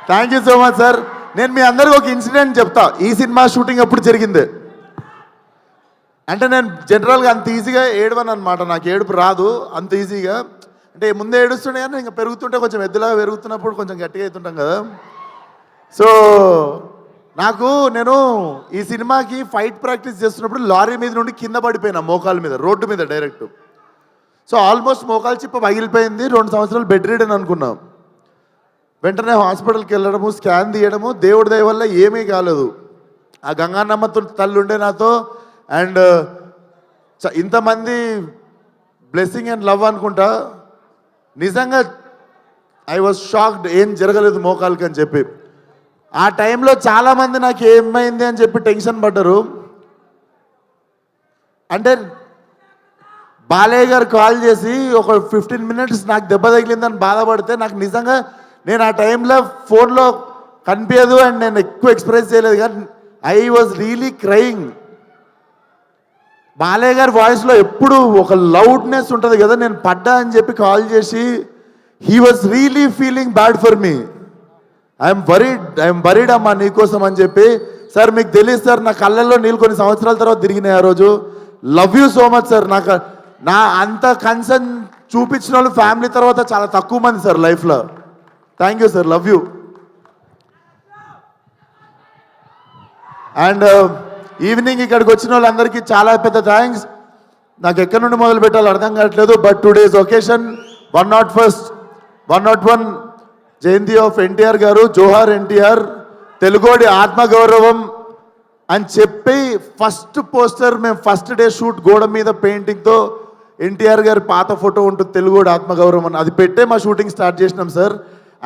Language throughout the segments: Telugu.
Thank you so much sir. నేను మీ అందరికి ఒక ఇన్సిడెంట్ చెప్తా. ఈ సినిమా షూటింగ్ ఎప్పుడు జరిగింది అంటే, నేను జనరల్గా అంత ఈజీగా ఏడవను అనమాట. నాకు ఏడుపు రాదు అంత ఈజీగా. అంటే ముందే ఏడుస్తుండే కానీ ఇంకా పెరుగుతుంటే కొంచెం ఎద్దులాగా పెరుగుతున్నప్పుడు కొంచెం గట్టిగా అవుతుంటాం కదా. సో నేను ఈ సినిమాకి ఫైట్ ప్రాక్టీస్ చేస్తున్నప్పుడు లారీ మీద నుండి కింద పడిపోయినా, మోకాల మీద, రోడ్డు మీద డైరెక్ట్. సో ఆల్మోస్ట్ మోకాలు చిప్ప పగిలిపోయింది. 2 సంవత్సరాలు బెడ్ రీడ్ అని అనుకున్నాం. వెంటనే హాస్పిటల్కి వెళ్ళడము, స్కాన్ తీయడము, దేవుడి దయ వల్ల ఏమీ కాలేదు. ఆ గంగానమ్మ తల్లి ఉండే నాతో. అండ్ ఇంతమంది బ్లెస్సింగ్ అండ్ లవ్ అనుకుంటా. నిజంగా ఐ వాజ్ షాక్డ్, ఏం జరగలేదు మోకాలకి అని చెప్పి. ఆ టైంలో చాలామంది నాకు ఏమైంది అని చెప్పి టెన్షన్ పడ్డారు. అంటే బాలయ్య గారు కాల్ చేసి ఒక 15 మినిట్స్ నాకు దెబ్బ తగిలిందని బాధపడితే, నాకు నిజంగా నేను ఆ టైంలో ఫోన్లో కనిపించదు అండ్ నేను ఎక్కువ ఎక్స్ప్రెస్ చేయలేదు, కానీ I was really crying. Balayya గారి వాయిస్లో ఎప్పుడు ఒక లౌడ్నెస్ ఉంటుంది కదా. నేను పడ్డా అని చెప్పి కాల్ చేసి, he was really feeling bad for me. I'm worried అమ్మా నీకోసం అని చెప్పి. సార్ మీకు తెలియదు సార్, నా కళ్ళల్లో నీళ్ళు కొన్ని సంవత్సరాల తర్వాత తిరిగినాయి ఆ రోజు. Love you so much sir. నా అంత కన్సర్న్ చూపించిన వాళ్ళు ఫ్యామిలీ తర్వాత చాలా తక్కువ మంది సార్ లైఫ్లో. Thank you sir, love you. And evening ఇక్కడికి వచ్చిన వాళ్ళందరికీ చాలా పెద్ద థ్యాంక్స్. నాకు ఎక్కడి నుండి మొదలు పెట్టాలో అర్థం కావట్లేదు. బట్ టుడేస్ ఒకేషన్ 101 జయంతి ఆఫ్ ఎన్టీఆర్ గారు. జోహార్ ఎన్టీఆర్, తెలుగోడి ఆత్మగౌరవం అని చెప్పి ఫస్ట్ పోస్టర్ మేము ఫస్ట్ డే షూట్ గోడ మీద పెయింటింగ్తో ఎన్టీఆర్ గారి పాత ఫోటో ఉంటుంది, తెలుగోడి ఆత్మగౌరవం అని, అది పెట్టే మా షూటింగ్ స్టార్ట్ చేసినాం సార్.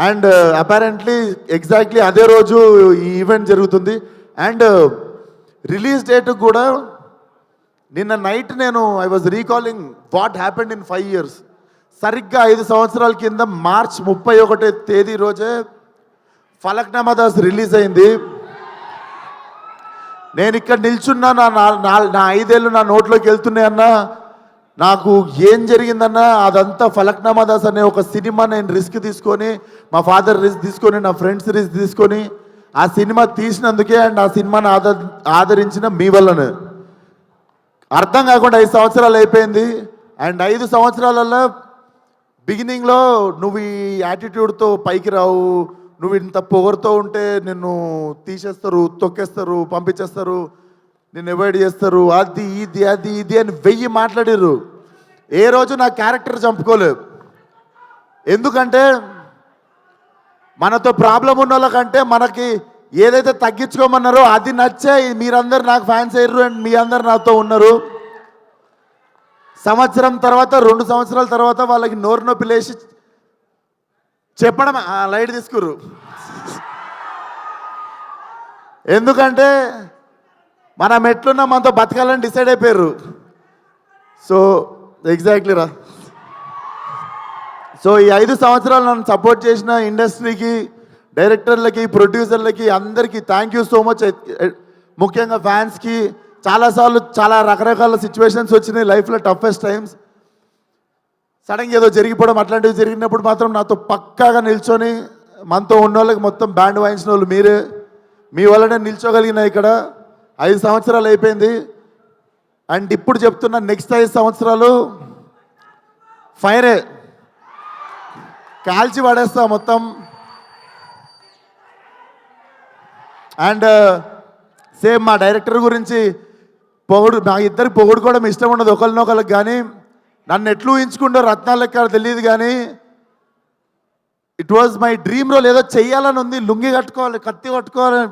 అండ్ అపారెంట్లీ ఎగ్జాక్ట్లీ అదే రోజు ఈ ఈవెంట్ జరుగుతుంది. అండ్ రిలీజ్ డేట్ కూడా నిన్న night I was recalling what happened in 5 years. సరిగ్గా 5 సంవత్సరాల కింద మార్చ్ 31వ తేదీ రోజే ఫలక్నామా దాస్ రిలీజ్ అయింది. నేను ఇక్కడ నిల్చున్నా, నా 5 ఏళ్ళు నా నోట్లోకి వెళ్తున్నాయన్నా. నాకు ఏం జరిగిందన్నా అదంతా ఫలక్నామా దాస్ అనే ఒక సినిమా నేను రిస్క్ తీసుకొని, మా ఫాదర్ రిస్క్ తీసుకొని, నా ఫ్రెండ్స్ రిస్క్ తీసుకొని ఆ సినిమా తీసినందుకే అండ్ ఆ సినిమాని ఆదరించిన మీ వల్లనే. అర్థం కాకుండా 5 సంవత్సరాలు అయిపోయింది. అండ్ 5 సంవత్సరాలలో బిగినింగ్లో నువ్వు ఈ యాటిట్యూడ్తో పైకి రావు, నువ్వు ఇంత పొగరుతో ఉంటే నిన్ను తీసేస్తారు, తొక్కేస్తారు, పంపించేస్తారు, నిన్ను అవాయిడ్ చేస్తారు, అది ఇది అని 1000 మాట్లాడారు. ఏ రోజు నా క్యారెక్టర్ చంపుకోలేదు. ఎందుకంటే మనతో ప్రాబ్లం ఉన్న వాళ్ళకంటే మనకి ఏదైతే తగ్గించుకోమన్నారో అది నచ్చే మీరందరూ నాకు ఫ్యాన్స్ అయ్యారు అండ్ మీ అందరు నాతో ఉన్నారు. సంవత్సరం తర్వాత, 2 సంవత్సరాల తర్వాత వాళ్ళకి నోరు నొప్పి లేచి చెప్పడం లైట్ తీసుకురు. ఎందుకంటే మనం ఎట్లున్నా మనతో బతకాలని డిసైడ్ అయిపోయారు. సో ఎగ్జాక్ట్లీ రా. సో ఈ 5 సంవత్సరాలు నన్ను సపోర్ట్ చేసిన ఇండస్ట్రీకి, డైరెక్టర్లకి, ప్రొడ్యూసర్లకి అందరికీ థ్యాంక్ యూ సో మచ్. ముఖ్యంగా ఫ్యాన్స్కి. చాలాసార్లు చాలా రకరకాల సిచ్యువేషన్స్ వచ్చినాయి లైఫ్లో, టఫెస్ట్ టైమ్స్. సడన్గా ఏదో జరిగిపోవడం అట్లాంటివి జరిగినప్పుడు మాత్రం నాతో పక్కాగా నిల్చొని మనతో ఉన్న వాళ్ళకి మొత్తం బ్యాండ్ వాయించిన వాళ్ళు మీరే. మీ వల్లనే నిల్చోగలిగిన ఇక్కడ. 5 సంవత్సరాలు అయిపోయింది. అండ్ ఇప్పుడు చెప్తున్నా, నెక్స్ట్ 5 సంవత్సరాలు ఫైరే, కాల్చి పడేస్తా మొత్తం. అండ్ సేమ్ మా డైరెక్టర్ గురించి నా ఇద్దరికి పొగుడుకోవడం ఇష్టం ఉండదు ఒకరినొకరికి. కానీ నన్ను ఎట్లు ఊహించుకుంటో రత్నాలు లెక్క తెలియదు, కానీ it was my dream role. ఏదో చెయ్యాలని ఉంది, లుంగి కట్టుకోవాలి, కత్తి కట్టుకోవాలి,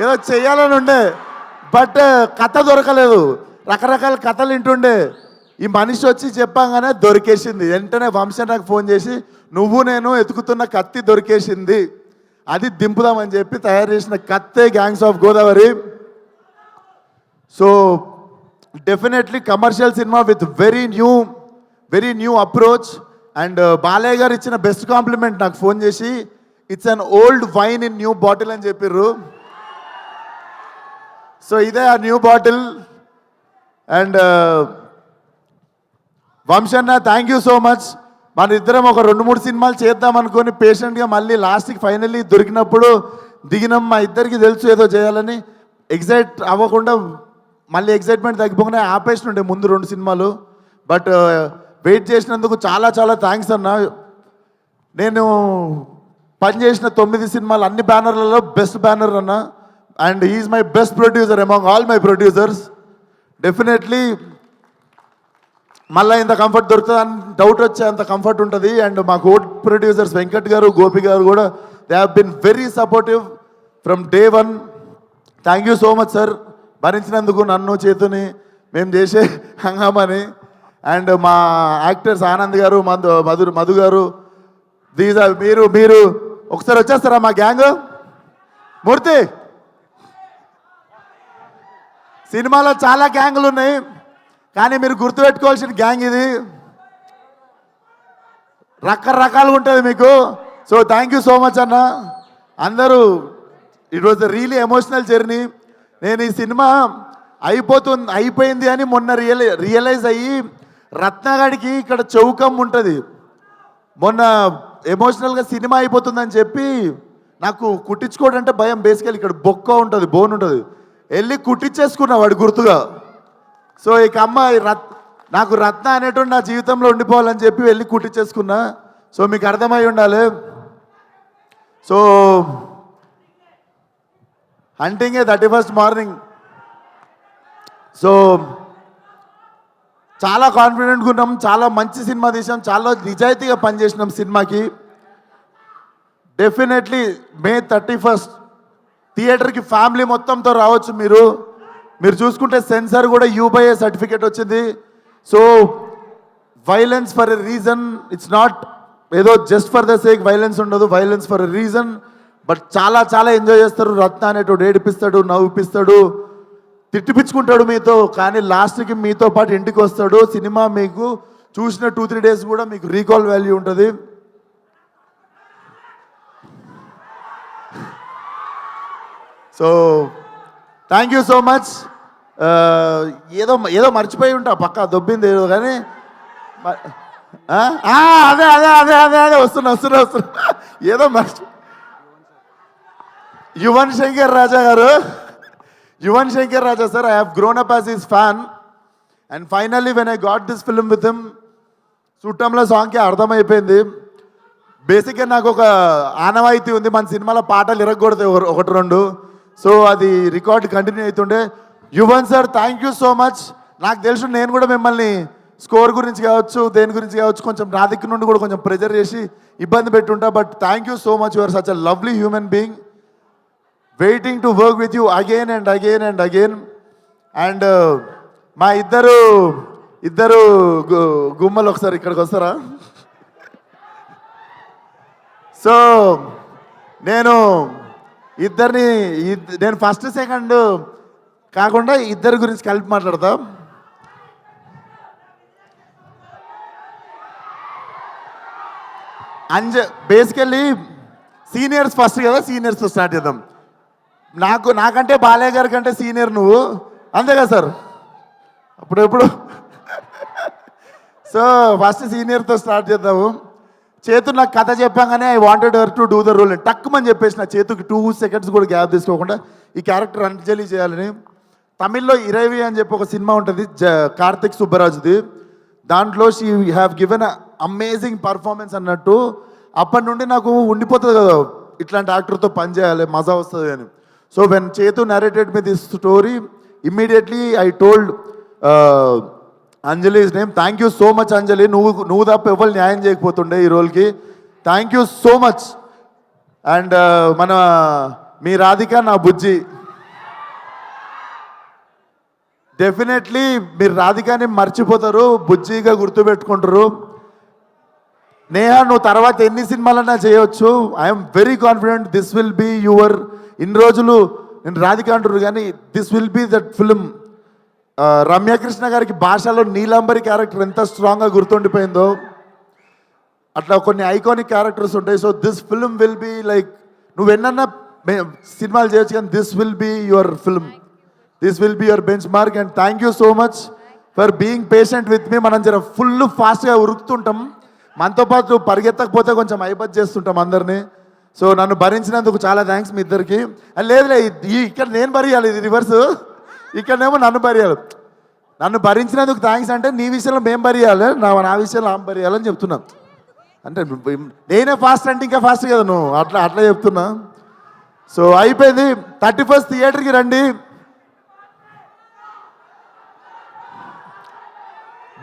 ఏదో చెయ్యాలని ఉండే. బట్ కథ దొరకలేదు. రకరకాల కథలు వింటుండే. ఈ మనిషి వచ్చి చెప్పంగానే దొరికేసింది. వెంటనే వంశన్ నాకు ఫోన్ చేసి, నువ్వు నేను ఎతుకుతున్న కత్తి దొరికేసింది, అది దింపుదామని చెప్పి తయారు చేసిన కత్తే gangs of Godavari. So definitely commercial cinema with very new approach. And Balayya garu ఇచ్చిన బెస్ట్ కాంప్లిమెంట్ నాకు ఫోన్ చేసి, it's an old wine in new bottle అని చెప్పారు. సో ఇదే ఆ న్యూ బాటిల్. అండ్ వంశన్న థ్యాంక్ యూ సో మచ్. మన ఇద్దరం ఒక 2-3 సినిమాలు చేద్దాం అనుకొని పేషెంట్గా మళ్ళీ లాస్ట్కి ఫైనల్లీ దొరికినప్పుడు దిగినాం. మా ఇద్దరికి తెలుసు ఏదో చేయాలని, ఎగ్జైట్ అవ్వకుండా మళ్ళీ ఎగ్జైట్మెంట్ తగ్గిపోకుండా ఆపేషన్ ఉండే ముందు 2 సినిమాలు. బట్ వెయిట్ చేసినందుకు చాలా చాలా థ్యాంక్స్ అన్న. నేను పనిచేసిన 9 సినిమాలు అన్ని బ్యానర్లలో బెస్ట్ బ్యానర్ అన్న. And he's my best producer among all my producers. Definitely మళ్ళీ ఇంత కంఫర్ట్ దొరుకుతుంది అని డౌట్ వచ్చే అంత కంఫర్ట్ ఉంటుంది. అండ్ మా కో ప్రొడ్యూసర్స్ వెంకట్ గారు, గోపి గారు కూడా they have been very supportive from day 1. Thank you so much sir, భరించినందుకు నన్ను, చేతుని, మేము చేసే హంగామని. అండ్ మా యాక్టర్స్ ఆనంద్ గారు, మధు గారు, దీస్ ఆర్ మీరు ఒకసారి వచ్చేస్తారా మా గ్యాంగ్? మూర్తి, సినిమాలో చాలా గ్యాంగులు ఉన్నాయి కానీ మీరు గుర్తుపెట్టుకోవాల్సిన గ్యాంగ్ ఇది, రకరకాలుగా ఉంటుంది మీకు. So thank you so much అన్న అందరూ. It was the really emotional journey. నేను ఈ సినిమా అయిపోయింది అని మొన్న రియలైజ్ అయ్యి, రత్నగాడికి ఇక్కడ చౌకం ఉంటుంది, మొన్న ఎమోషనల్గా సినిమా అయిపోతుందని చెప్పి నాకు కుట్టించుకోవడం అంటే భయం. బేసికల్ ఇక్కడ బొక్క ఉంటుంది, బోన్ ఉంటుంది, వెళ్ళి కుట్టించేసుకున్నా వాడి గుర్తుగా. సో ఇక అమ్మాయి నాకు రత్న అనేటువంటి నా జీవితంలో ఉండిపోవాలని చెప్పి వెళ్ళి కుట్టించేసుకున్నా. సో మీకు అర్థమై ఉండాలి. So హంటింగే 31st morning. సో చాలా కాన్ఫిడెంట్గా ఉన్నాం, చాలా మంచి సినిమా తీసాం, చాలా నిజాయితీగా పనిచేసినాం సినిమాకి. డెఫినెట్లీ May 31st థియేటర్కి ఫ్యామిలీ మొత్తంతో రావచ్చు. మీరు చూసుకుంటే సెన్సార్ కూడా U/A సర్టిఫికేట్ వచ్చింది. So violence for a reason, it's not ఏదో just for the sake violence ఉండదు, violence for a reason. But చాలా చాలా ఎంజాయ్ చేస్తారు. రత్న అనేటోడు ఏడిపిస్తాడు, నవ్విపిస్తాడు, తిట్టిపించుకుంటాడు మీతో, కానీ లాస్ట్కి మీతో పాటు ఇంటికి వస్తాడు. సినిమా మీకు చూసిన 2-3 డేస్ కూడా మీకు రీకాల్ వాల్యూ ఉంటుంది. So thank you so much. ఏదో మర్చిపోయి ఉంటా, పక్కా దొబ్బింది ఏదో, కానీ అదే అదే అదే అదే అదే వస్తున్నా ఏదో Yuvan Shankar Raja garu, Yuvan Shankar Raja sir, I have grown up as his fan. And finally when I got this film with him, చుట్టంలో సాంగ్కి అర్థమైపోయింది. బేసిక్గా నాకు ఒక ఆనవాయితీ ఉంది, మన సినిమాలో పాటలు ఇరగకూడదు 1-2. సో అది రికార్డ్ కంటిన్యూ అవుతుండే. Yuvan sir thank you so much. నాకు తెలుసు నేను కూడా మిమ్మల్ని స్కోర్ గురించి కావచ్చు, దేని గురించి కావచ్చు, కొంచెం నా దగ్గర నుండి కూడా కొంచెం ప్రెజర్ చేసి ఇబ్బంది పెట్టుంటా. But thank you so much, you are such a lovely human being. Waiting to work with you again and again and again. And మా ఇద్దరు గుమ్మలు ఒకసారి ఇక్కడికి వస్తారా? సో నేను ఫస్ట్ సెకండ్ కాకుండా ఇద్దరి గురించి కలిపి మాట్లాడతా. బేసికల్లీ సీనియర్స్ ఫస్ట్ కదా, సీనియర్స్తో స్టార్ట్ చేద్దాం. నాకంటే బాలయ్య గారి కంటే సీనియర్ నువ్వు, అంతే కదా సార్? అప్పుడెప్పుడు సో ఫస్ట్ సీనియర్తో స్టార్ట్ చేద్దాము. చేతు నాకు కథ చెప్పాగానే I wanted her to do the role అని టక్కుమని చెప్పేసి, నా చేతుకి 2 seconds కూడా గ్యాప్ తీసుకోకుండా ఈ క్యారెక్టర్ అంజలి చేయాలని. తమిళ్లో ఇరవి అని చెప్పి ఒక సినిమా ఉంటుంది, కార్తిక్ సుబ్బరాజుది. దాంట్లో she have given amazing performance అన్నట్టు. అప్పటి నుండి నాకు ఉండిపోతుంది కదా ఇట్లాంటి యాక్టర్తో పనిచేయాలి, మజా వస్తుంది అని. So when Chethu narrated me this story, immediately I told Anjali's name. Thank you so much Anjali, నువ్వు తప్ప ఎవరు న్యాయం చేయకపోతుండే ఈ రోల్కి. Thank you so much. And మీ రాధిక నా బుజ్జి, డెఫినెట్లీ మీరు రాధికాని మర్చిపోతారు, బుజ్జిగా గుర్తుపెట్టుకుంటారు. నేహా, నువ్వు తర్వాత ఎన్ని సినిమాలన్నా చేయవచ్చు. I'm very confident this will be your. ఇన్ని రోజులు నేను రాధిక అంటారు కానీ this will be that film. Ramyakrishna గారికి భాషలో నీలాంబరి క్యారెక్టర్ ఎంత స్ట్రాంగ్గా గుర్తుండిపోయిందో అట్లా కొన్ని ఐకానిక్ క్యారెక్టర్స్ ఉంటాయి. So this film will be like, నువ్వు ఎన్నన్నా సినిమాలు చేయొచ్చు కానీ this will be your film, this will be your bench. And thank you so much for being patient with me. మనం జర ఫాస్ట్గా ఉరుకుతుంటాం, మనతో పాటు పరిగెత్తకపోతే కొంచెం అయిపోత్ చేస్తుంటాం అందరినీ. సో నన్ను భరించినందుకు చాలా థ్యాంక్స్ మీ ఇద్దరికి. లేదులే, ఇక్కడ నేను భరియాలి, ఇది రివర్స్. ఇక్కడనేమో నన్ను భరియాలి. నన్ను భరించినందుకు థ్యాంక్స్ అంటే నీ విషయంలో మేము భరియాలి, నా విషయంలో ఆమె భరియాలని చెప్తున్నా. అంటే నేనే ఫాస్ట్ అంటే ఇంకా ఫాస్ట్ కదా నువ్వు, అట్లా చెప్తున్నా. సో అయిపోయింది. 31st థియేటర్కి రండి.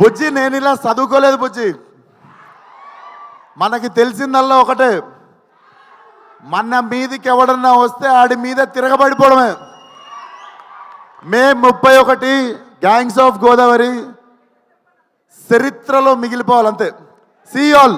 బుజ్జి, నేను ఇలా చదువుకోలేదు బుజ్జి. మనకి తెలిసిందల్లా ఒకటే, మన మీదికి ఎవడన్నా వస్తే ఆడి మీద తిరగబడిపోవడమే. మే 31 గ్యాంగ్స్ ఆఫ్ గోదావరి చరిత్రలో మిగిలిపోవాలంతే. See all.